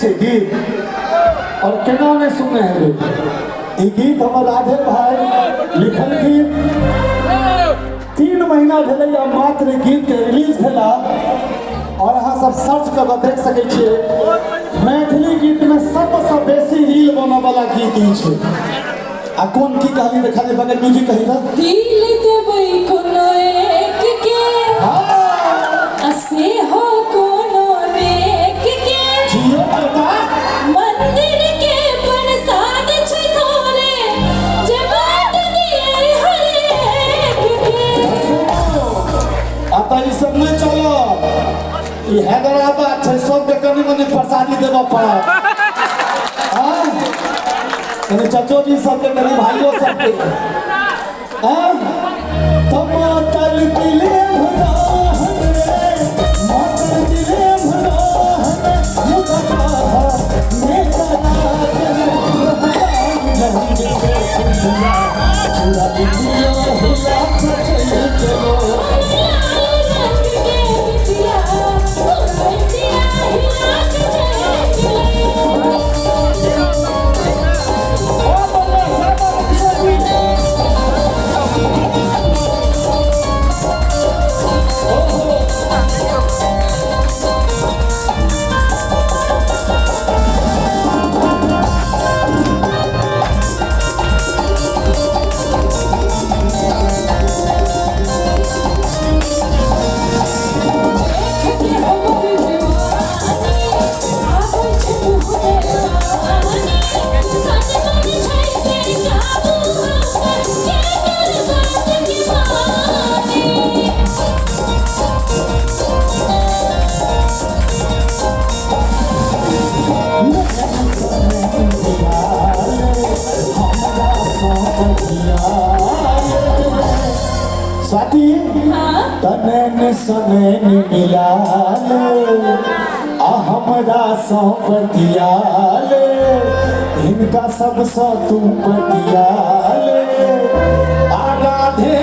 से गीत और केना में सुने हैं ये गीत हम राधे भाई लिखल गीत 3 महीना भेलै मात्र गीत के रिलीज भेला और अहाँ सब सर्च कर देख सकै छियै मैथिली गीत में सबसे बेसी रील बने वाला गीत ई छै। आ कौन की कहली देखा दे बगल म्यूजिक कही था दिल देबै कोनो एक के असे हो कोनो नेक के जियो बेटा मंदिर के प्रसाद छै तोरे जे बांट दिए हर एक के आता ई सब नहीं चलो ई हैदराबाद छै सब के कनी मनी प्रसादी देबा पड़त हां कनी चाचो जी सब के कनी भाइयों सब के हां टमाटर दिले भरा रे मटर दिले भरा मुकता मेरा पूरा दुनिया हिला के चलो स्वाति तनन सनन मिला ले हमरा सौपतिया ले इनका सब सा तू पतिया ले आराधे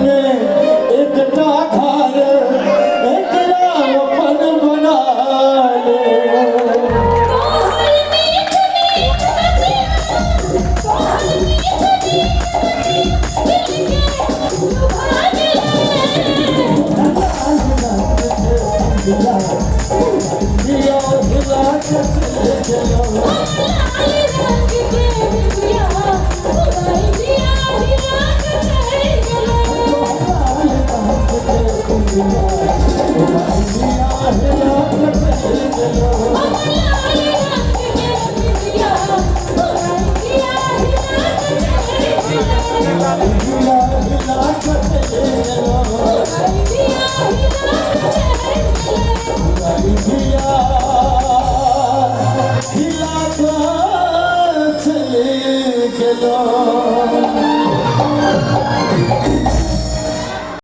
में एकटा घर एकरा अपन बना ले हिला चले चलो